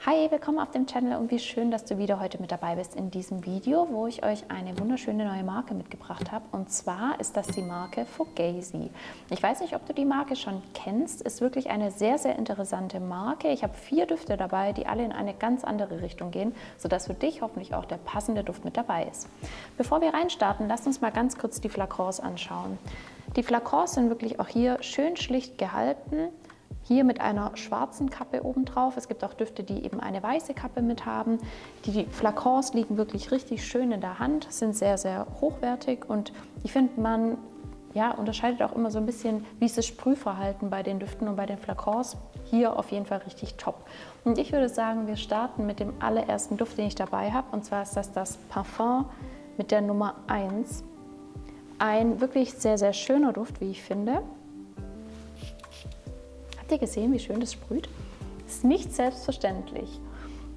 Hi, willkommen auf dem Channel und wie schön, dass du wieder heute mit dabei bist in diesem Video, wo ich euch eine wunderschöne neue Marke mitgebracht habe. Und zwar ist das die Marke Fugazi. Ich weiß nicht, ob du die Marke schon kennst, ist wirklich eine sehr, sehr interessante Marke. Ich habe 4 Düfte dabei, die alle in eine ganz andere Richtung gehen, sodass für dich hoffentlich auch der passende Duft mit dabei ist. Bevor wir reinstarten, lasst uns mal ganz kurz die Flakons anschauen. Die Flakons sind wirklich auch hier schön schlicht gehalten. Hier mit einer schwarzen Kappe obendrauf. Es gibt auch Düfte, die eben eine weiße Kappe mit haben. Die Flakons liegen wirklich richtig schön in der Hand, sind sehr, sehr hochwertig und ich finde, man unterscheidet auch immer so ein bisschen, wie ist das Sprühverhalten bei den Düften und bei den Flakons. Hier auf jeden Fall richtig top. Und ich würde sagen, wir starten mit dem allerersten Duft, den ich dabei habe, und zwar ist das Parfum mit der Nummer 1. Ein wirklich sehr, sehr schöner Duft, wie ich finde. Habt ihr gesehen, wie schön das sprüht? Ist nicht selbstverständlich.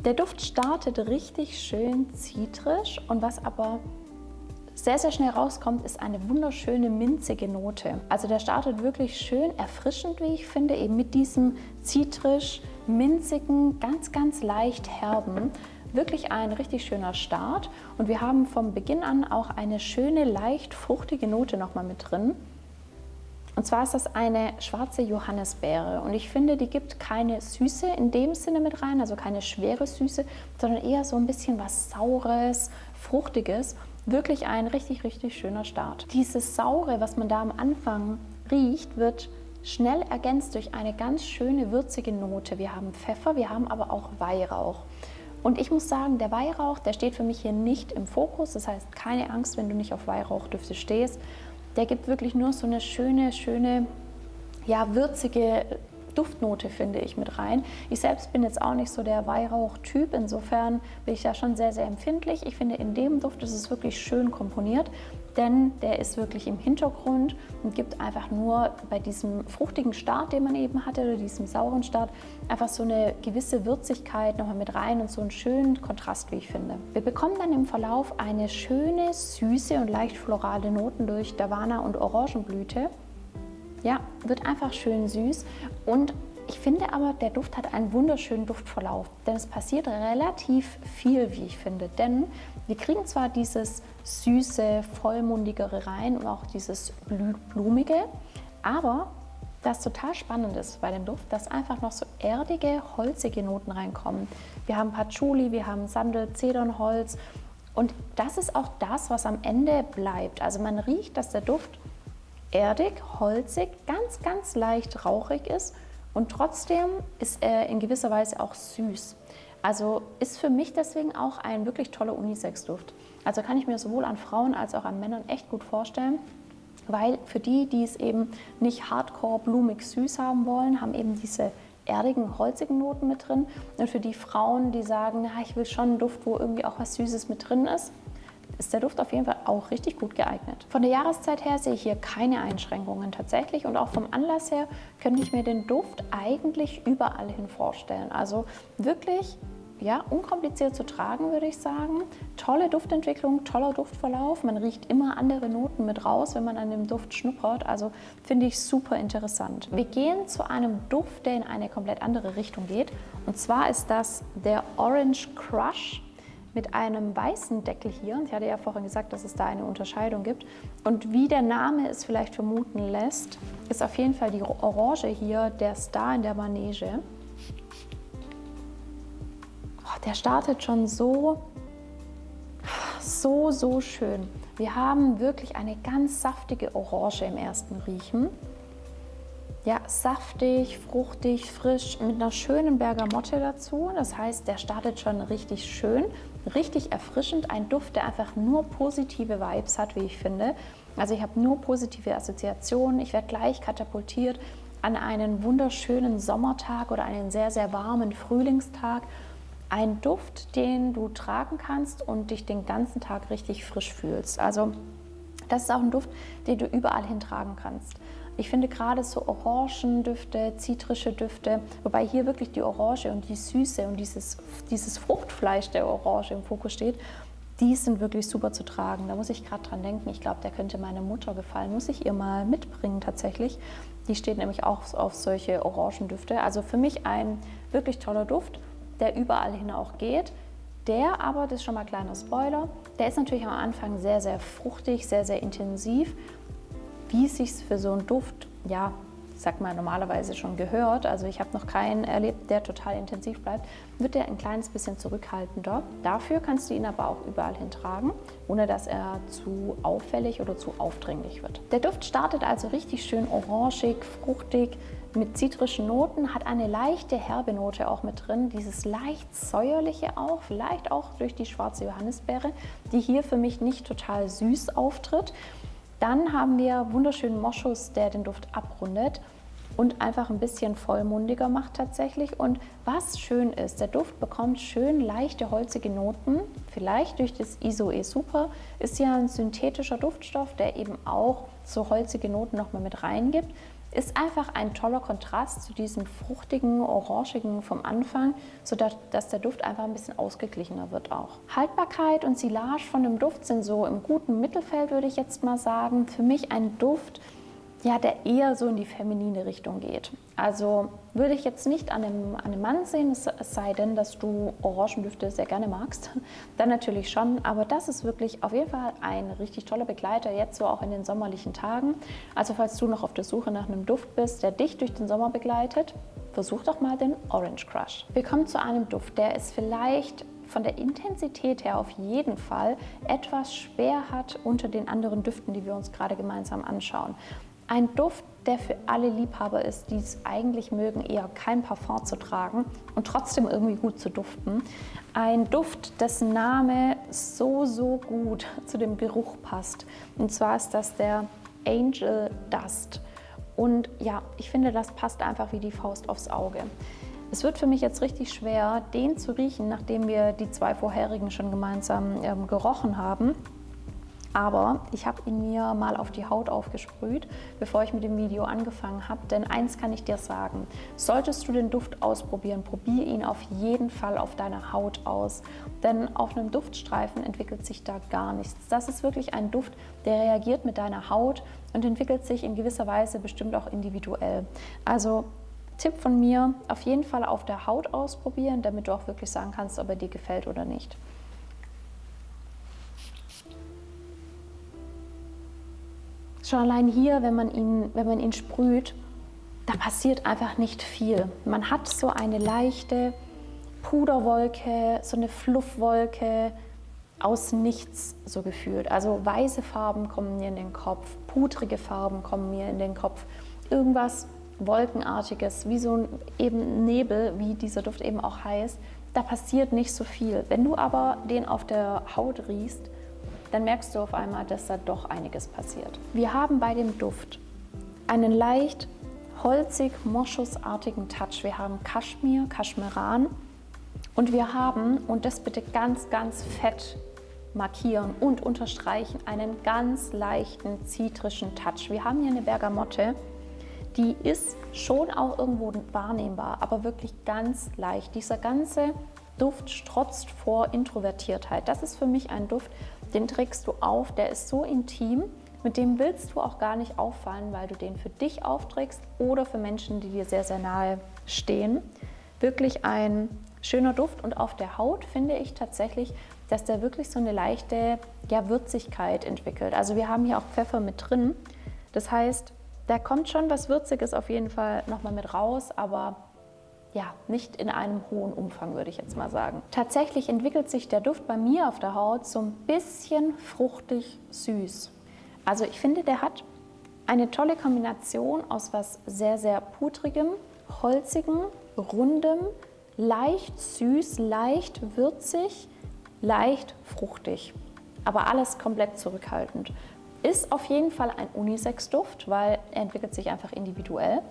Der Duft startet richtig schön zitrisch und was aber sehr, sehr schnell rauskommt, ist eine wunderschöne minzige Note. Also der startet wirklich schön erfrischend, wie ich finde, eben mit diesem zitrisch, minzigen, ganz, ganz leicht herben. Wirklich ein richtig schöner Start und wir haben vom Beginn an auch eine schöne, leicht fruchtige Note nochmal mit drin. Und zwar ist das eine schwarze Johannisbeere und ich finde, die gibt keine Süße in dem Sinne mit rein, also keine schwere Süße, sondern eher so ein bisschen was Saures, Fruchtiges. Wirklich ein richtig, richtig schöner Start. Dieses Saure, was man da am Anfang riecht, wird schnell ergänzt durch eine ganz schöne würzige Note. Wir haben Pfeffer, wir haben aber auch Weihrauch. Und ich muss sagen, der Weihrauch, der steht für mich hier nicht im Fokus. Das heißt, keine Angst, wenn du nicht auf Weihrauchdüfte stehst. Der gibt wirklich nur so eine schöne, würzige Duftnote, finde ich, mit rein. Ich selbst bin jetzt auch nicht so der Weihrauch-Typ, insofern bin ich da schon sehr, sehr empfindlich. Ich finde, in dem Duft ist es wirklich schön komponiert, denn der ist wirklich im Hintergrund und gibt einfach nur bei diesem fruchtigen Start, den man eben hatte, oder diesem sauren Start, einfach so eine gewisse Würzigkeit nochmal mit rein und so einen schönen Kontrast, wie ich finde. Wir bekommen dann im Verlauf eine schöne, süße und leicht florale Noten durch Davana und Orangenblüte. Ja, wird einfach schön süß und ich finde aber, der Duft hat einen wunderschönen Duftverlauf, denn es passiert relativ viel, wie ich finde, denn wir kriegen zwar dieses süße, vollmundigere rein und auch dieses blumige, aber das total spannend ist bei dem Duft, dass einfach noch so erdige, holzige Noten reinkommen. Wir haben Patchouli, wir haben Sandel, Zedernholz und das ist auch das, was am Ende bleibt. Also man riecht, dass der Duft erdig, holzig, ganz, ganz leicht rauchig ist und trotzdem ist er in gewisser Weise auch süß. Also ist für mich deswegen auch ein wirklich toller Unisex-Duft. Also kann ich mir sowohl an Frauen als auch an Männern echt gut vorstellen, weil für die, die es eben nicht hardcore blumig süß haben wollen, haben eben diese erdigen, holzigen Noten mit drin. Und für die Frauen, die sagen, na, ich will schon einen Duft, wo irgendwie auch was Süßes mit drin ist der Duft auf jeden Fall auch richtig gut geeignet. Von der Jahreszeit her sehe ich hier keine Einschränkungen tatsächlich und auch vom Anlass her könnte ich mir den Duft eigentlich überall hin vorstellen. Also wirklich unkompliziert zu tragen, würde ich sagen. Tolle Duftentwicklung, toller Duftverlauf. Man riecht immer andere Noten mit raus, wenn man an dem Duft schnuppert. Also finde ich super interessant. Wir gehen zu einem Duft, der in eine komplett andere Richtung geht. Und zwar ist das der Orange Crush mit einem weißen Deckel hier. Und ich hatte ja vorhin gesagt, dass es da eine Unterscheidung gibt. Und wie der Name es vielleicht vermuten lässt, ist auf jeden Fall die Orange hier der Star in der Manege. Oh, der startet schon so schön. Wir haben wirklich eine ganz saftige Orange im ersten Riechen. Ja, saftig, fruchtig, frisch, mit einer schönen Bergamotte dazu. Das heißt, der startet schon richtig schön, richtig erfrischend. Ein Duft, der einfach nur positive Vibes hat, wie ich finde. Also ich habe nur positive Assoziationen. Ich werde gleich katapultiert an einen wunderschönen Sommertag oder einen sehr, sehr warmen Frühlingstag. Ein Duft, den du tragen kannst und dich den ganzen Tag richtig frisch fühlst. Also das ist auch ein Duft, den du überall hintragen kannst. Ich finde gerade so Orangendüfte, zitrische Düfte, wobei hier wirklich die Orange und die Süße und dieses Fruchtfleisch der Orange im Fokus steht, die sind wirklich super zu tragen. Da muss ich gerade dran denken. Ich glaube, der könnte meiner Mutter gefallen. Muss ich ihr mal mitbringen tatsächlich. Die steht nämlich auch auf solche Orangendüfte. Also für mich ein wirklich toller Duft. der überall hin auch geht. Der aber, das ist schon mal ein kleiner Spoiler, der ist natürlich am Anfang sehr, sehr fruchtig, sehr, sehr intensiv, wie es sich für so einen Duft, ja, ich sag mal, normalerweise schon gehört. Also ich habe noch keinen erlebt, der total intensiv bleibt, wird der ein kleines bisschen zurückhaltender. Dafür kannst du ihn aber auch überall hin tragen, ohne dass er zu auffällig oder zu aufdringlich wird. Der Duft startet also richtig schön orangig, fruchtig, mit zitrischen Noten, hat eine leichte herbe Note auch mit drin, dieses leicht säuerliche auch, vielleicht auch durch die schwarze Johannisbeere, die hier für mich nicht total süß auftritt. Dann haben wir wunderschönen Moschus, der den Duft abrundet und einfach ein bisschen vollmundiger macht tatsächlich. Und was schön ist, der Duft bekommt schön leichte holzige Noten, vielleicht durch das Isoe Super, ist ja ein synthetischer Duftstoff, der eben auch so holzige Noten nochmal mit reingibt. Ist einfach ein toller Kontrast zu diesem fruchtigen, orangigen vom Anfang, sodass der Duft einfach ein bisschen ausgeglichener wird auch. Haltbarkeit und Silage von dem Duft sind so im guten Mittelfeld, würde ich jetzt mal sagen. Für mich ein Duft, ja, der eher so in die feminine Richtung geht. Also würde ich jetzt nicht an einem Mann sehen, es sei denn, dass du Orangendüfte sehr gerne magst, dann natürlich schon, aber das ist wirklich auf jeden Fall ein richtig toller Begleiter, jetzt so auch in den sommerlichen Tagen. Also falls du noch auf der Suche nach einem Duft bist, der dich durch den Sommer begleitet, versuch doch mal den Orange Crush. Wir kommen zu einem Duft, der ist vielleicht von der Intensität her auf jeden Fall etwas schwer hat unter den anderen Düften, die wir uns gerade gemeinsam anschauen. Ein Duft, der für alle Liebhaber ist, die es eigentlich mögen, eher kein Parfum zu tragen und trotzdem irgendwie gut zu duften. Ein Duft, dessen Name so gut zu dem Geruch passt. Und zwar ist das der Angel Dust. Und ja, ich finde, das passt einfach wie die Faust aufs Auge. Es wird für mich jetzt richtig schwer, den zu riechen, nachdem wir die 2 vorherigen schon gemeinsam gerochen haben. Aber ich habe ihn mir mal auf die Haut aufgesprüht, bevor ich mit dem Video angefangen habe. Denn eins kann ich dir sagen, solltest du den Duft ausprobieren, probier ihn auf jeden Fall auf deiner Haut aus. Denn auf einem Duftstreifen entwickelt sich da gar nichts. Das ist wirklich ein Duft, der reagiert mit deiner Haut und entwickelt sich in gewisser Weise bestimmt auch individuell. Also Tipp von mir, auf jeden Fall auf der Haut ausprobieren, damit du auch wirklich sagen kannst, ob er dir gefällt oder nicht. Schon allein hier, wenn man ihn sprüht, da passiert einfach nicht viel. Man hat so eine leichte Puderwolke, so eine Fluffwolke aus nichts so gefühlt. Also weiße Farben kommen mir in den Kopf, pudrige Farben kommen mir in den Kopf. Irgendwas Wolkenartiges, wie so ein eben Nebel, wie dieser Duft eben auch heißt. Da passiert nicht so viel. Wenn du aber den auf der Haut riechst, dann merkst du auf einmal, dass da doch einiges passiert. Wir haben bei dem Duft einen leicht holzig-moschusartigen Touch. Wir haben Kaschmir, Kaschmiran und wir haben, und das bitte ganz fett markieren und unterstreichen, einen ganz leichten zitrischen Touch. Wir haben hier eine Bergamotte, die ist schon auch irgendwo wahrnehmbar, aber wirklich ganz leicht. Dieser ganze Duft strotzt vor Introvertiertheit. Das ist für mich ein Duft, den trägst du auf, der ist so intim, mit dem willst du auch gar nicht auffallen, weil du den für dich aufträgst oder für Menschen, die dir sehr, sehr nahe stehen. Wirklich ein schöner Duft und auf der Haut finde ich tatsächlich, dass der wirklich so eine leichte Würzigkeit entwickelt. Also wir haben hier auch Pfeffer mit drin, das heißt, da kommt schon was Würziges auf jeden Fall nochmal mit raus, aber ja, nicht in einem hohen Umfang, würde ich jetzt mal sagen. Tatsächlich entwickelt sich der Duft bei mir auf der Haut so ein bisschen fruchtig süß. Also ich finde, der hat eine tolle Kombination aus was sehr, sehr pudrigem, holzigem, rundem, leicht süß, leicht würzig, leicht fruchtig. Aber alles komplett zurückhaltend. Ist auf jeden Fall ein Unisex-Duft, weil er entwickelt sich einfach individuell.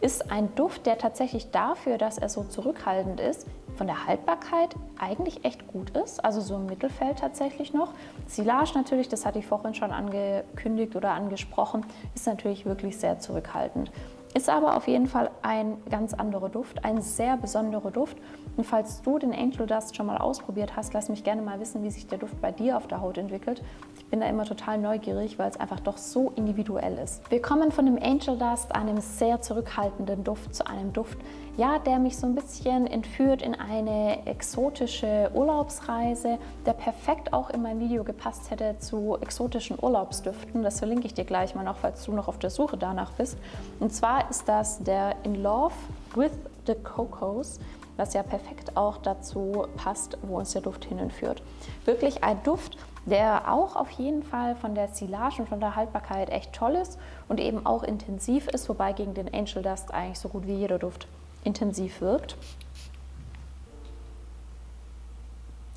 Ist ein Duft, der tatsächlich dafür, dass er so zurückhaltend ist, von der Haltbarkeit eigentlich echt gut ist, also so im Mittelfeld tatsächlich noch. Silage natürlich, das hatte ich vorhin schon angekündigt oder angesprochen, ist natürlich wirklich sehr zurückhaltend. Ist aber auf jeden Fall ein ganz anderer Duft, ein sehr besonderer Duft. Und falls du den Angel Dust schon mal ausprobiert hast, lass mich gerne mal wissen, wie sich der Duft bei dir auf der Haut entwickelt. Ich bin da immer total neugierig, weil es einfach doch so individuell ist. Wir kommen von dem Angel Dust, einem sehr zurückhaltenden Duft, zu einem Duft, ja, der mich so ein bisschen entführt in eine exotische Urlaubsreise, der perfekt auch in mein Video gepasst hätte zu exotischen Urlaubsdüften. Das verlinke ich dir gleich mal noch, falls du noch auf der Suche danach bist. Und zwar ist das der In Love with the Cocos, was ja perfekt auch dazu passt, wo uns der Duft hinführt. Wirklich ein Duft, der auch auf jeden Fall von der Silage und von der Haltbarkeit echt toll ist und eben auch intensiv ist, wobei gegen den Angel Dust eigentlich so gut wie jeder Duft intensiv wirkt.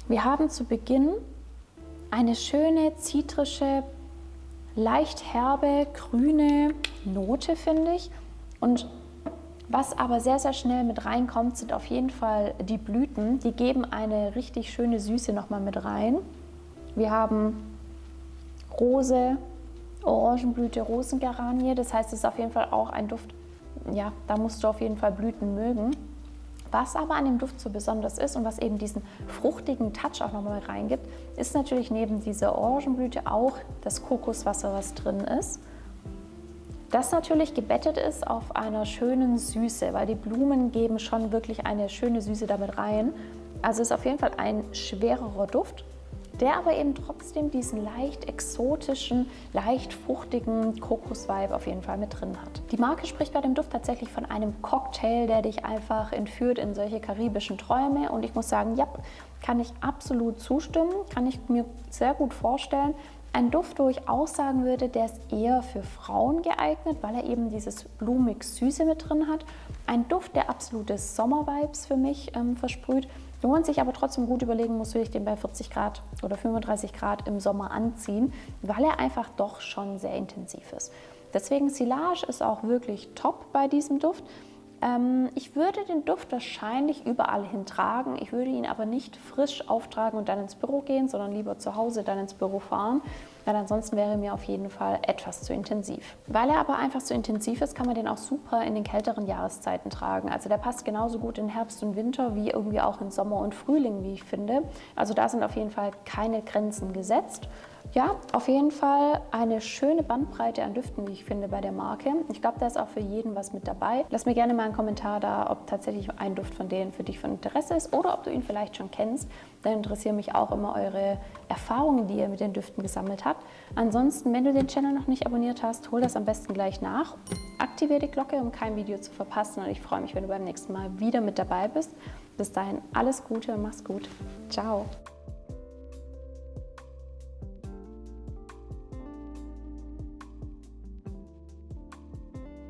Wir haben zu Beginn eine schöne, zitrische, leicht herbe, grüne Note, finde ich. Und was aber sehr, sehr schnell mit reinkommt, sind auf jeden Fall die Blüten. Die geben eine richtig schöne Süße nochmal mit rein. Wir haben Rose, Orangenblüte, Rosengeranie. Das heißt, es ist auf jeden Fall auch ein Duft, ja, da musst du auf jeden Fall Blüten mögen. Was aber an dem Duft so besonders ist und was eben diesen fruchtigen Touch auch nochmal reingibt, ist natürlich neben dieser Orangenblüte auch das Kokoswasser, was drin ist. Das natürlich gebettet ist auf einer schönen Süße, weil die Blumen geben schon wirklich eine schöne Süße damit rein. Also ist auf jeden Fall ein schwererer Duft, der aber eben trotzdem diesen leicht exotischen, leicht fruchtigen Kokos-Vibe auf jeden Fall mit drin hat. Die Marke spricht bei dem Duft tatsächlich von einem Cocktail, der dich einfach entführt in solche karibischen Träume. Und ich muss sagen, ja, kann ich absolut zustimmen, kann ich mir sehr gut vorstellen. Ein Duft, wo ich auch sagen würde, der ist eher für Frauen geeignet, weil er eben dieses blumig-Süße mit drin hat. Ein Duft, der absolute Sommer-Vibes für mich versprüht, wo man sich aber trotzdem gut überlegen muss, will ich den bei 40 Grad oder 35 Grad im Sommer anziehen, weil er einfach doch schon sehr intensiv ist. Deswegen Silage ist auch wirklich top bei diesem Duft. Ich würde den Duft wahrscheinlich überall hin tragen. Ich würde ihn aber nicht frisch auftragen und dann ins Büro gehen, sondern lieber zu Hause dann ins Büro fahren, weil ansonsten wäre mir auf jeden Fall etwas zu intensiv. Weil er aber einfach so intensiv ist, kann man den auch super in den kälteren Jahreszeiten tragen. Also der passt genauso gut in Herbst und Winter wie irgendwie auch in Sommer und Frühling, wie ich finde. Also da sind auf jeden Fall keine Grenzen gesetzt. Ja, auf jeden Fall eine schöne Bandbreite an Düften, wie ich finde, bei der Marke. Ich glaube, da ist auch für jeden was mit dabei. Lass mir gerne mal einen Kommentar da, ob tatsächlich ein Duft von denen für dich von Interesse ist oder ob du ihn vielleicht schon kennst. Dann interessieren mich auch immer eure Erfahrungen, die ihr mit den Düften gesammelt habt. Ansonsten, wenn du den Channel noch nicht abonniert hast, hol das am besten gleich nach. Aktiviere die Glocke, um kein Video zu verpassen. Und ich freue mich, wenn du beim nächsten Mal wieder mit dabei bist. Bis dahin alles Gute und mach's gut. Ciao.